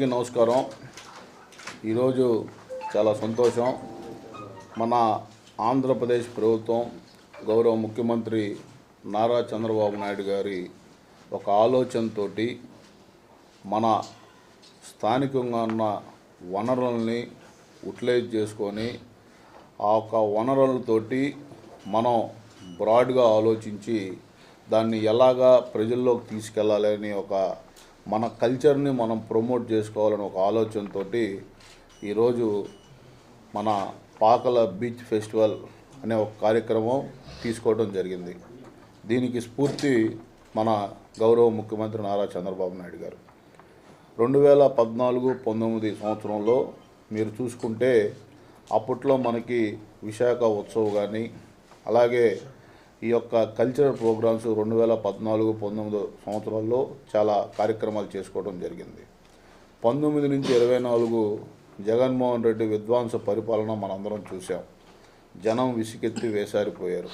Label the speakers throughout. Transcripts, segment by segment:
Speaker 1: అందరికీ నమస్కారం. ఈరోజు చాలా సంతోషం. మన ఆంధ్రప్రదేశ్ ప్రభుత్వం గౌరవ ముఖ్యమంత్రి నారా చంద్రబాబు నాయుడు గారి ఒక ఆలోచనతోటి మన స్థానికంగా ఉన్న వనరుల్ని యూటిలైజ్ చేసుకొని ఆ ఒక వనరులతోటి మనం బ్రాడ్గా ఆలోచించి దాన్ని ఎలాగా ప్రజల్లోకి తీసుకెళ్లాలని ఒక మన కల్చర్ని మనం ప్రమోట్ చేసుకోవాలని ఒక ఆలోచనతో ఈరోజు మన పాకల బీచ్ ఫెస్టివల్ అనే ఒక కార్యక్రమం తీసుకోవడం జరిగింది. దీనికి స్ఫూర్తి మన గౌరవ ముఖ్యమంత్రి నారా చంద్రబాబు నాయుడు గారు 2014-19 సంవత్సరంలో మీరు చూసుకుంటే అప్పట్లో మనకి విశాఖ ఉత్సవ్ కానీ అలాగే ఈ యొక్క కల్చరల్ ప్రోగ్రామ్స్ 2014-19 సంవత్సరాల్లో చాలా కార్యక్రమాలు చేసుకోవడం జరిగింది. 19 నుంచి 24 జగన్మోహన్ రెడ్డి విధ్వంస పరిపాలన మనందరం చూసాం. జనం విసికెత్తి వేసారిపోయారు.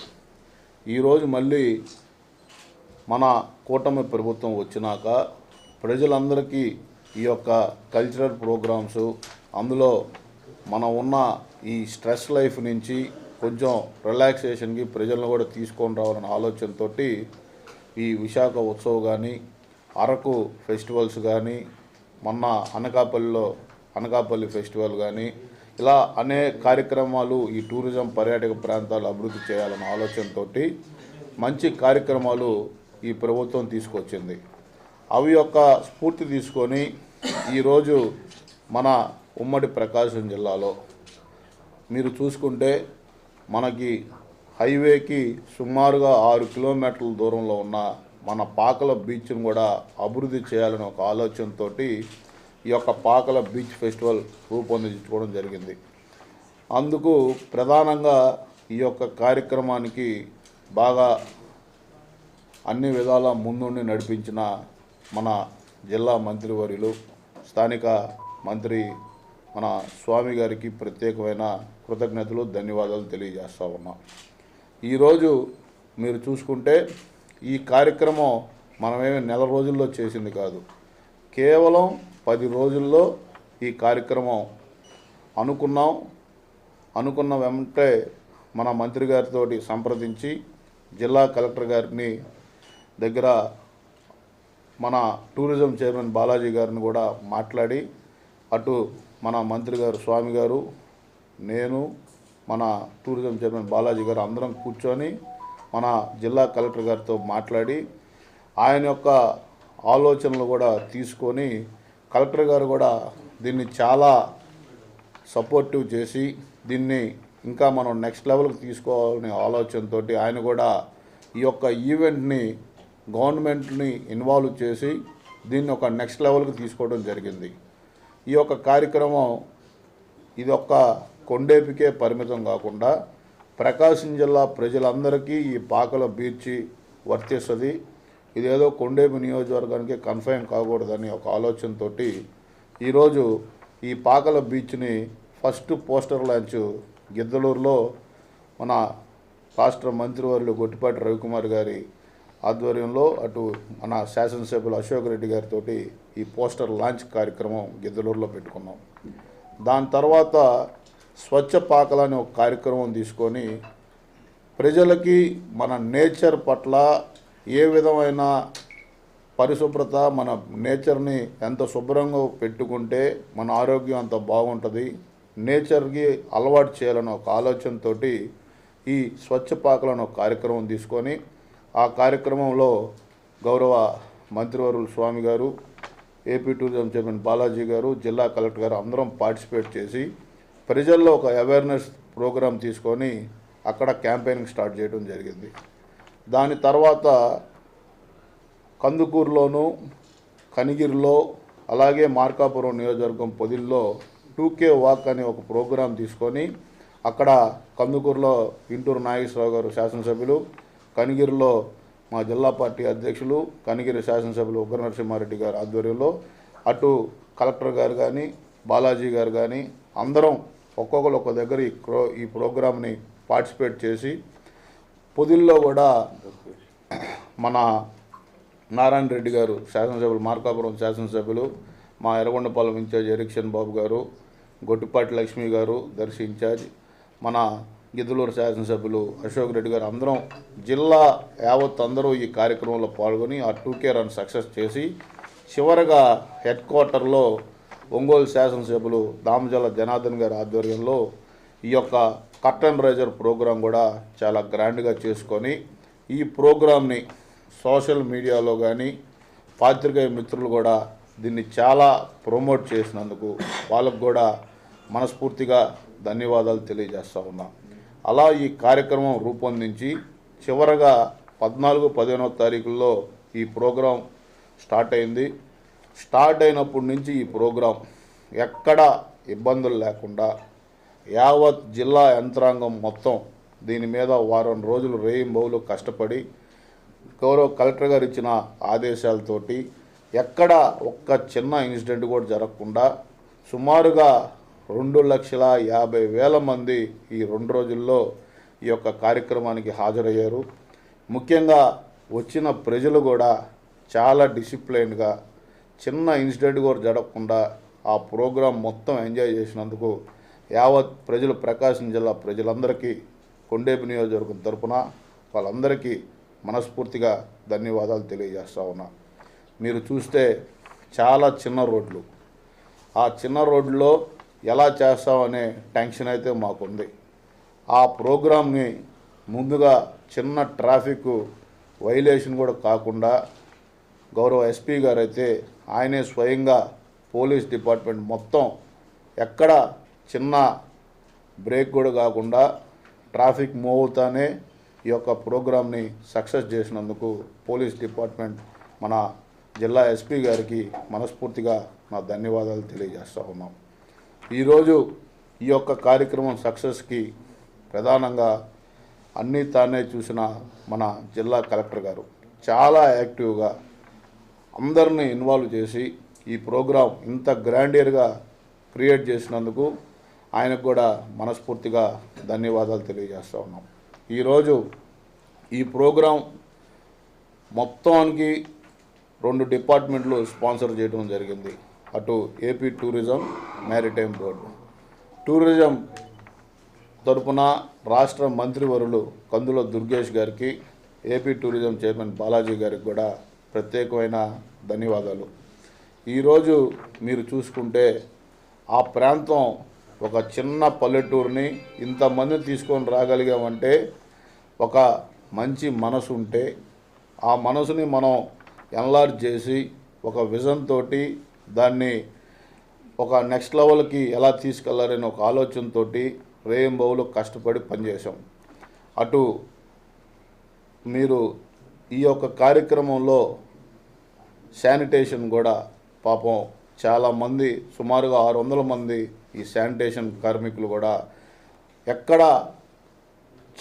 Speaker 1: ఈరోజు మళ్ళీ మన కూటమి ప్రభుత్వం వచ్చినాక ప్రజలందరికీ ఈ యొక్క కల్చరల్ ప్రోగ్రామ్స్ అందులో మనం ఉన్న ఈ స్ట్రెస్ లైఫ్ నుంచి కొంచెం రిలాక్సేషన్కి ప్రజలను కూడా తీసుకొని రావాలనే ఆలోచనతో ఈ విశాఖ ఉత్సవ్ కానీ అరకు ఫెస్టివల్స్ కానీ మొన్న అనకాపల్లి ఫెస్టివల్ కానీ ఇలా అనేక కార్యక్రమాలు ఈ టూరిజం పర్యాటక ప్రాంతాలు అభివృద్ధి చేయాలనే ఆలోచనతో మంచి కార్యక్రమాలు ఈ ప్రభుత్వం తీసుకొచ్చింది. అవి యొక్క స్ఫూర్తి తీసుకొని ఈరోజు మన ఉమ్మడి ప్రకాశం జిల్లాలో మీరు చూసుకుంటే మనకి హైవేకి సుమారుగా 6 కిలోమీటర్ల దూరంలో ఉన్న మన పాకల బీచ్ను కూడా అభివృద్ధి చేయాలని ఒక ఆలోచనతో ఈ యొక్క పాకల బీచ్ ఫెస్టివల్ రూపొందించుకోవడం జరిగింది. అందుకు ప్రధానంగా ఈ యొక్క కార్యక్రమానికి బాగా అన్ని విధాల ముందుండి నడిపించిన మన జిల్లా మంత్రివర్యులు స్థానిక మంత్రి మన స్వామి గారికి ప్రత్యేకమైన కృతజ్ఞతలు ధన్యవాదాలు తెలియజేస్తా ఉన్నాం. ఈరోజు మీరు చూసుకుంటే ఈ కార్యక్రమం మనమేమి నెల రోజుల్లో చేసింది కాదు, కేవలం 10 రోజుల్లో ఈ కార్యక్రమం అనుకున్న వెంటనే మన మంత్రి గారితో సంప్రదించి జిల్లా కలెక్టర్ గారిని దగ్గర మన టూరిజం చైర్మన్ బాలాజీ గారిని కూడా మాట్లాడి అటు మన మంత్రి గారు స్వామి గారు నేను మన టూరిజం చైర్మన్ బాలాజీ గారు అందరం కూర్చొని మన జిల్లా కలెక్టర్ గారితో మాట్లాడి ఆయన యొక్క ఆలోచనలు కూడా తీసుకొని కలెక్టర్ గారు కూడా దీన్ని చాలా సపోర్టివ్ చేసి దీన్ని ఇంకా మనం నెక్స్ట్ లెవెల్కి తీసుకోవాలనే ఆలోచనతో ఆయన కూడా ఈ యొక్క ఈవెంట్ని గవర్నమెంట్ని ఇన్వాల్వ్ చేసి దీన్ని ఒక నెక్స్ట్ లెవెల్కి తీసుకోవడం జరిగింది. ఈ యొక్క కార్యక్రమం ఇది ఒక్క కొండేపికే పరిమితం కాకుండా ప్రకాశం జిల్లా ప్రజలందరికీ ఈ పాకల బీచ్ వర్తిస్తుంది. ఇదేదో కొండేపి నియోజకవర్గానికి కన్ఫైన్ కాకూడదని ఒక ఆలోచనతో ఈరోజు ఈ పాకల బీచ్ని ఫస్ట్ పోస్టర్ లాంచ్ గిద్దలూరులో మన రాష్ట్ర మంత్రివర్యులు గొట్టిపాటి రవికుమార్ గారి ఆధ్వర్యంలో అటు మన శాసనసభ్యులు అశోక్ రెడ్డి గారితో ఈ పోస్టర్ లాంచ్ కార్యక్రమం గిద్దలూరులో పెట్టుకున్నాం. దాని తర్వాత స్వచ్ఛ పాకల అనే ఒక కార్యక్రమం తీసుకొని ప్రజలకి మన నేచర్ పట్ల ఏ విధమైన పరిశుభ్రత మన నేచర్ని ఎంత శుభ్రంగా పెట్టుకుంటే మన ఆరోగ్యం అంత బాగుంటుంది, నేచర్కి అలవాటు చేయాలని ఒక ఆలోచనతో ఈ స్వచ్ఛ పాకలను ఒక కార్యక్రమం తీసుకొని ఆ కార్యక్రమంలో గౌరవ మంత్రివర్యులు స్వామి గారు, ఏపీ టూరిజం చైర్మన్ బాలాజీ గారు, జిల్లా కలెక్టర్ గారు అందరం పార్టిసిపేట్ చేసి ప్రజల్లో ఒక అవేర్నెస్ ప్రోగ్రాం తీసుకొని అక్కడ క్యాంపెయినింగ్ స్టార్ట్ చేయడం జరిగింది. దాని తర్వాత కందుకూరులోను కనిగిరిలో అలాగే మార్కాపురం నియోజకవర్గం పొదిల్లో 2K వాక్ అనే ఒక ప్రోగ్రాం తీసుకొని అక్కడ కందుకూరులో ఇంటూరు నాగేశ్వరరావు గారు శాసనసభ్యులు, కనిగిరిలో మా జిల్లా పార్టీ అధ్యక్షులు కనిగిరి శాసనసభ్యులు ఉగ్ర నరసింహారెడ్డి గారి ఆధ్వర్యంలో అటు కలెక్టర్ గారు కానీ బాలాజీ గారు కానీ అందరం ఒక్కొక్కరు ఒక్క దగ్గర ఈ ప్రోగ్రామ్ని పార్టిసిపేట్ చేసి పొదిల్లో కూడా మన నారాయణ రెడ్డి గారు శాసనసభ్యులు మార్కాపురం శాసనసభ్యులు మా ఎర్రగొండపాలెం ఇన్ఛార్జ్ ఎరిక్షన్ బాబు గారు, గొట్టిపాటి లక్ష్మి గారు దర్శి ఇన్ఛార్జ్, మన గిద్దలూరు శాసనసభ్యులు అశోక్ రెడ్డి గారు, అందరం జిల్లా యావత్ అందరూ ఈ కార్యక్రమంలో పాల్గొని ఆ 2K రన్ సక్సెస్ చేసి చివరగా హెడ్ క్వార్టర్లో ఒంగోలు శాసనసభ్యులు దామజల జనార్దన్ గారి ఆధ్వర్యంలో ఈ యొక్క కర్టన్ రైజర్ ప్రోగ్రాం కూడా చాలా గ్రాండ్గా చేసుకొని ఈ ప్రోగ్రాంని సోషల్ మీడియాలో కానీ పాత్రికేయ మిత్రులు కూడా దీన్ని చాలా ప్రమోట్ చేసినందుకు వాళ్ళకు కూడా మనస్ఫూర్తిగా ధన్యవాదాలు తెలియజేస్తూ ఉన్నా. అలా ఈ కార్యక్రమం రూపొందించి చివరగా 14, 15వ తారీఖుల్లో ఈ ప్రోగ్రాం స్టార్ట్ అయింది. స్టార్ట్ అయినప్పటి నుంచి ఈ ప్రోగ్రాం ఎక్కడ ఇబ్బందులు లేకుండా యావత్ జిల్లా యంత్రాంగం మొత్తం దీని మీద వారం రోజులు రేయింబౌలు కష్టపడి గౌరవ కలెక్టర్ గారు ఇచ్చిన ఆదేశాలతోటి ఎక్కడ ఒక్క చిన్న ఇన్సిడెంట్ కూడా జరగకుండా సుమారుగా 2,50,000 మంది ఈ 2 రోజుల్లో ఈ యొక్క కార్యక్రమానికి హాజరయ్యారు. ముఖ్యంగా వచ్చిన ప్రజలు కూడా చాలా డిసిప్లైన్గా చిన్న ఇన్సిడెంట్ కూడా జరగకుండా ఆ ప్రోగ్రాం మొత్తం ఎంజాయ్ చేసినందుకు యావత్ ప్రజలు, ప్రకాశం జిల్లా ప్రజలందరికీ కొండేపు నియోజకవర్గం తరపున వాళ్ళందరికీ మనస్ఫూర్తిగా ధన్యవాదాలు తెలియజేస్తూ ఉన్నా. మీరు చూస్తే చాలా చిన్న రోడ్లు, ఆ చిన్న రోడ్లో ఎలా చేస్తామనే టెన్షన్ అయితే మాకుంది. ఆ ప్రోగ్రామ్ని ముందుగా చిన్న ట్రాఫిక్ వైలేషన్ కూడా కాకుండా గౌరవ ఎస్పీ గారు అయితే ఆయనే స్వయంగా పోలీస్ డిపార్ట్మెంట్ మొత్తం ఎక్కడ చిన్న బ్రేక్ కూడా కాకుండా ట్రాఫిక్ మూవ్ అవుతానే ఈ యొక్క ప్రోగ్రామ్ని సక్సెస్ చేసినందుకు పోలీస్ డిపార్ట్మెంట్ మన జిల్లా ఎస్పీ గారికి మనస్ఫూర్తిగా నా ధన్యవాదాలు తెలియజేస్తూ ఉన్నాం. ఈరోజు ఈ యొక్క కార్యక్రమం సక్సెస్కి ప్రధానంగా అన్నీ తానే చూసిన మన జిల్లా కలెక్టర్ గారు చాలా యాక్టివ్గా అందరినీ ఇన్వాల్వ్ చేసి ఈ ప్రోగ్రాం ఇంత గ్రాండియర్గా క్రియేట్ చేసినందుకు ఆయనకు కూడా మనస్ఫూర్తిగా ధన్యవాదాలు తెలియజేస్తూ ఉన్నాం. ఈరోజు ఈ ప్రోగ్రాం మొత్తానికి 2 డిపార్ట్మెంట్లు స్పాన్సర్ చేయడం జరిగింది. అటు AP tourism, maritime board. Tourism తరపున రాష్ట్ర మంత్రివర్యులు కందుల దుర్గేష్ గారికి, ఏపీ టూరిజం చైర్మన్ బాలాజీ గారికి కూడా ప్రత్యేకమైన ధన్యవాదాలు. ఈరోజు మీరు చూసుకుంటే ఆ ప్రాంతం ఒక చిన్న పల్లెటూరుని ఇంతమంది తీసుకొని రాగలిగామంటే ఒక మంచి మనసు ఉంటే ఆ మనసుని మనం ఎన్లార్జ్ చేసి ఒక విజన్ తోటి దాన్ని ఒక నెక్స్ట్ లెవెల్కి ఎలా తీసుకెళ్లారనే ఒక ఆలోచనతోటి రేయింబౌలు కష్టపడి పనిచేసాం. అటు మీరు ఈ యొక్క కార్యక్రమంలో శానిటేషన్ కూడా పాపం చాలామంది సుమారుగా 600 మంది ఈ శానిటేషన్ కార్మికులు కూడా ఎక్కడ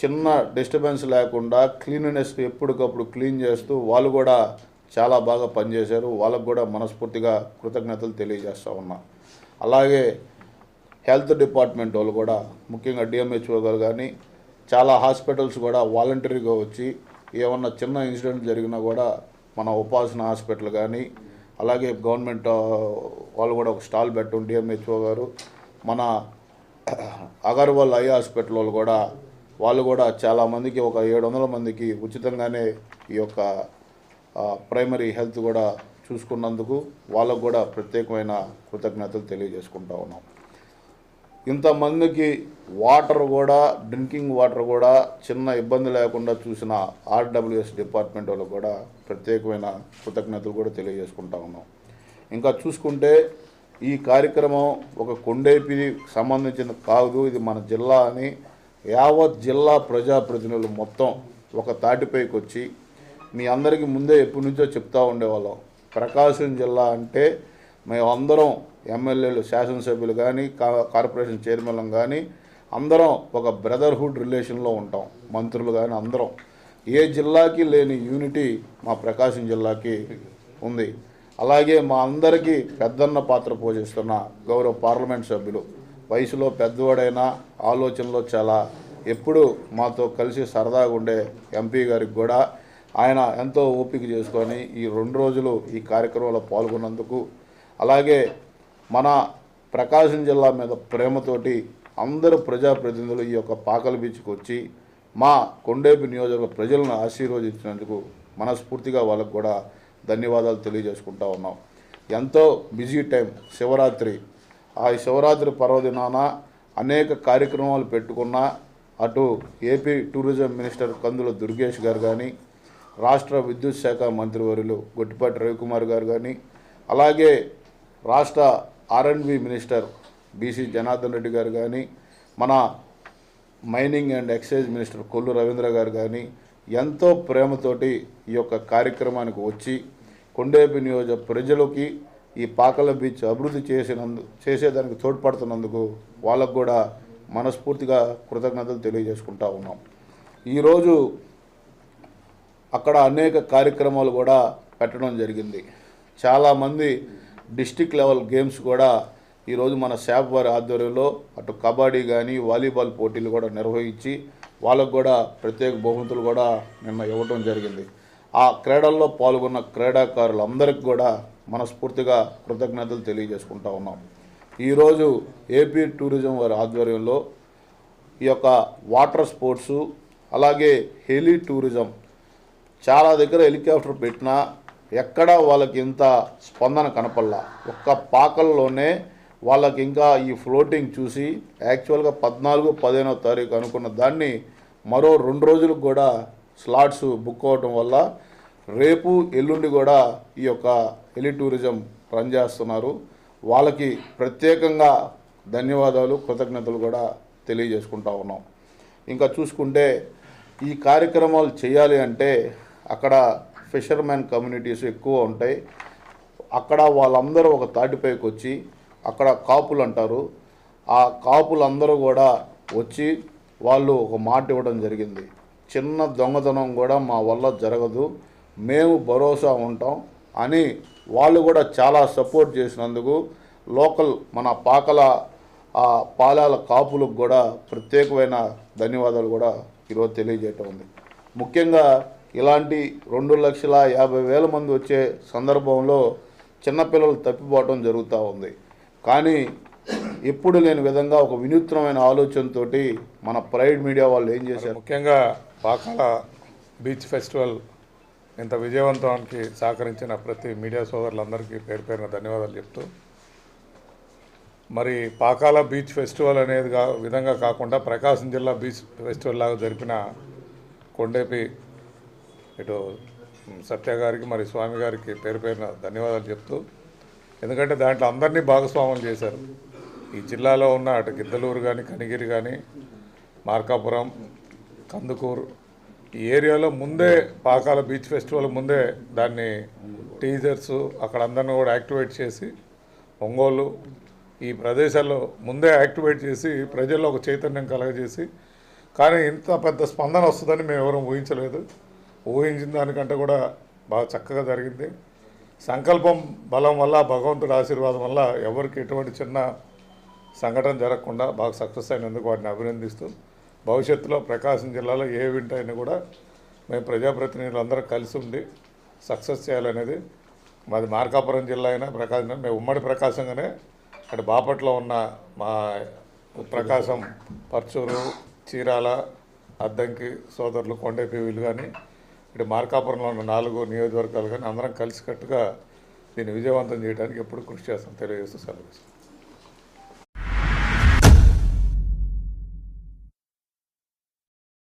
Speaker 1: చిన్న డిస్టర్బెన్స్ లేకుండా క్లీన్లీనెస్ ఎప్పటికప్పుడు క్లీన్ చేస్తూ వాళ్ళు కూడా చాలా బాగా పనిచేశారు. వాళ్ళకు కూడా మనస్ఫూర్తిగా కృతజ్ఞతలు తెలియజేస్తూ ఉన్నా. అలాగే హెల్త్ డిపార్ట్మెంట్ వాళ్ళు కూడా ముఖ్యంగా డిఎంహెచ్ఓ గారు కానీ చాలా హాస్పిటల్స్ కూడా వాలంటరీగా వచ్చి ఏమన్నా చిన్న ఇన్సిడెంట్ జరిగినా కూడా మన ఉపాసన హాస్పిటల్ కానీ అలాగే గవర్నమెంట్ వాళ్ళు కూడా ఒక స్టాల్ పెట్టడం డిఎంహెచ్ఓ గారు, మన అగర్వాల్ ఐ హాస్పిటల్ వాళ్ళు కూడా చాలామందికి ఒక 700 మందికి ఉచితంగానే ఈ యొక్క ప్రైమరీ హెల్త్ కూడా చూసుకున్నందుకు వాళ్ళకు కూడా ప్రత్యేకమైన కృతజ్ఞతలు తెలియజేసుకుంటా ఉన్నాం. ఇంతమందికి వాటర్ కూడా, డ్రింకింగ్ వాటర్ కూడా చిన్న ఇబ్బంది లేకుండా చూసిన ఆర్డబ్ల్యూఎస్ డిపార్ట్మెంట్ వాళ్ళకు కూడా ప్రత్యేకమైన కృతజ్ఞతలు కూడా తెలియజేసుకుంటా ఉన్నాం. ఇంకా చూసుకుంటే ఈ కార్యక్రమం ఒక కొండేపికి సంబంధించిన కాదు, ఇది మన జిల్లా అని యావత్ జిల్లా ప్రజాప్రతినిధులు మొత్తం ఒక తాటిపైకి వచ్చి మీ అందరికీ ముందే ఎప్పటి నుంచో చెప్తూ ఉండేవాళ్ళం. ప్రకాశం జిల్లా అంటే మేమందరం ఎమ్మెల్యేలు, శాసనసభ్యులు కానీ కార్పొరేషన్ చైర్మన్లు కానీ అందరం ఒక బ్రదర్హుడ్ రిలేషన్లో ఉంటాం. మంత్రులు కానీ అందరం. ఏ జిల్లాకి లేని యూనిటీ మా ప్రకాశం జిల్లాకి ఉంది. అలాగే మా అందరికీ పెద్దన్న పాత్ర పోషిస్తున్న గౌరవ పార్లమెంట్ సభ్యులు, వయసులో పెద్దవాడైనా ఆలోచనలో చాలా ఎప్పుడు మాతో కలిసి సరదాగా ఉండే ఎంపీ గారికి కూడా ఆయన ఎంతో ఓపిక చేసుకొని ఈ 2 రోజులు ఈ కార్యక్రమంలో పాల్గొన్నందుకు అలాగే మన ప్రకాశం జిల్లా మీద ప్రేమతోటి అందరూ ప్రజాప్రతినిధులు ఈ యొక్క పాకల బీచ్కి వచ్చి మా కొండేపి నియోజకవర్గ ప్రజలను ఆశీర్వదించినందుకు మనస్ఫూర్తిగా వాళ్ళకు కూడా ధన్యవాదాలు తెలియజేసుకుంటా ఉన్నాం. ఎంతో బిజీ టైం శివరాత్రి. ఆ శివరాత్రి పర్వదినాన అనేక కార్యక్రమాలు పెట్టుకున్నా అటు ఏపీ టూరిజం మినిస్టర్ కందుల దుర్గేష్ గారు కానీ, రాష్ట్ర విద్యుత్ శాఖ మంత్రివర్యులు గొట్టిపాటి రవికుమార్ గారు కానీ, అలాగే రాష్ట్ర R&B minister BC Janardhan Reddy గారు కానీ, మన mining and excise minister Kollu Ravindra గారు కానీ ఎంతో ప్రేమతోటి ఈ యొక్క కార్యక్రమానికి వచ్చి కొండేపి నియోజక ప్రజలకి ఈ పాకల బీచ్ అభివృద్ధి చేసేదానికి తోడ్పడుతున్నందుకు వాళ్ళకు కూడా మనస్ఫూర్తిగా కృతజ్ఞతలు తెలియజేసుకుంటా ఉన్నాం. ఈరోజు అక్కడ అనేక కార్యక్రమాలు కూడా పెట్టడం జరిగింది. చాలామంది డిస్టిక్ లెవెల్ గేమ్స్ కూడా ఈరోజు మన శాప్ వారి ఆధ్వర్యంలో అటు కబడ్డీ కానీ వాలీబాల్ పోటీలు కూడా నిర్వహించి వాళ్ళకు కూడా ప్రత్యేక బహుమతులు కూడా నిన్న ఇవ్వడం జరిగింది. ఆ క్రీడల్లో పాల్గొన్న క్రీడాకారులందరికీ కూడా మనస్ఫూర్తిగా కృతజ్ఞతలు తెలియజేసుకుంటా ఉన్నాం. ఈరోజు ఏపీ టూరిజం వారి ఆధ్వర్యంలో ఈ యొక్క వాటర్ స్పోర్ట్సు అలాగే హెలీ టూరిజం చాలా దగ్గర హెలికాప్టర్ పెట్టినా ఎక్కడా వాళ్ళకి ఇంత స్పందన కనపడలా. ఒక్క పాకల్లోనే వాళ్ళకి ఇంకా ఈ ఫ్లోటింగ్ చూసి యాక్చువల్గా 14-15వ తారీఖు అనుకున్న దాన్ని మరో 2 రోజులకు కూడా స్లాట్స్ బుక్ అవ్వటం వల్ల రేపు ఎల్లుండి కూడా ఈ యొక్క హెలి టూరిజం రన్ చేస్తున్నారు. వాళ్ళకి ప్రత్యేకంగా ధన్యవాదాలు కృతజ్ఞతలు కూడా తెలియజేసుకుంటా ఉన్నాం. ఇంకా చూసుకుంటే ఈ కార్యక్రమాలు చేయాలి అంటే అక్కడ ఫిషర్మెన్ కమ్యూనిటీస్ ఎక్కువ ఉంటాయి. అక్కడ వాళ్ళందరూ ఒక తాటిపైకి వచ్చి అక్కడ కాపులు అంటారు, ఆ కాపులందరూ కూడా వచ్చి వాళ్ళు ఒక మాట ఇవ్వడం జరిగింది. చిన్న దొంగతనం కూడా మా వల్ల జరగదు, మేము భరోసా ఉంటాం అని వాళ్ళు కూడా చాలా సపోర్ట్ చేసినందుకు లోకల్ మన పాలాల కాపులకు కూడా ప్రత్యేకమైన ధన్యవాదాలు కూడా ఈరోజు తెలియజేయటం ఉంది. ముఖ్యంగా ఇలాంటి 2,50,000 మంది వచ్చే సందర్భంలో చిన్నపిల్లలు తప్పిపోవటం జరుగుతూ ఉంది. కానీ ఎప్పుడు లేని విధంగా ఒక వినూత్నమైన ఆలోచనతో మన ప్రైడ్ మీడియా వాళ్ళు ఏం చేశారు,
Speaker 2: ముఖ్యంగా పాకాల బీచ్ ఫెస్టివల్ ఇంత విజయవంతానికి సహకరించిన ప్రతి మీడియా సోదరులందరికీ పేరు పేరున ధన్యవాదాలు చెప్తూ, మరి పాకాల బీచ్ ఫెస్టివల్ అనేది విధంగా కాకుండా ప్రకాశం జిల్లా బీచ్ ఫెస్టివల్ లాగా జరిపిన కొండేపి ఇటు సత్య గారికి మరి స్వామి గారికి పేరు పేరున ధన్యవాదాలు చెప్తూ, ఎందుకంటే దాంట్లో అందరినీ భాగస్వాములు చేశారు. ఈ జిల్లాలో ఉన్న అటు గిద్దలూరు కానీ కనిగిరి కానీ మార్కాపురం కందుకూరు ఈ ఏరియాలో ముందే పాకాల బీచ్ ఫెస్టివల్ ముందే దాన్ని టీజర్స్ అక్కడ అందరిని కూడా యాక్టివేట్ చేసి ఒంగోలు ఈ ప్రదేశాల్లో ముందే యాక్టివేట్ చేసి ప్రజల్లో ఒక చైతన్యం కలగజేసి, కానీ ఇంత పెద్ద స్పందన వస్తుందని మేము ఎవరూ ఊహించలేదు. ఊహించిన దానికంటే కూడా బాగా చక్కగా జరిగింది. సంకల్పం బలం వల్ల భగవంతుడి ఆశీర్వాదం వల్ల ఎవరికి ఎటువంటి చిన్న సంఘటన జరగకుండా బాగా సక్సెస్ అయినందుకు వాటిని అభినందిస్తూ, భవిష్యత్తులో ప్రకాశం జిల్లాలో ఏ ఈవెంట్ అయినా కూడా మేము ప్రజాప్రతినిధులు అందరం కలిసి ఉండి సక్సెస్ చేయాలనేది మాది. మార్కాపురం జిల్లా అయినా ప్రకాశం, మేము ఉమ్మడి ప్రకాశంగానే అటు బాపట్లో ఉన్న మా ప్రకాశం, పర్చూరు, చీరాల, అద్దంకి సోదరులు కొండేపి వీళ్ళు కానీ ఇటు మార్కాపురంలో ఉన్న 4 నియోజకవర్గాలు కానీ అందరం కలిసికట్టుగా దీన్ని విజయవంతం చేయడానికి ఎప్పుడు కృషి చేస్తాం తెలియజేస్తూ సెలవు.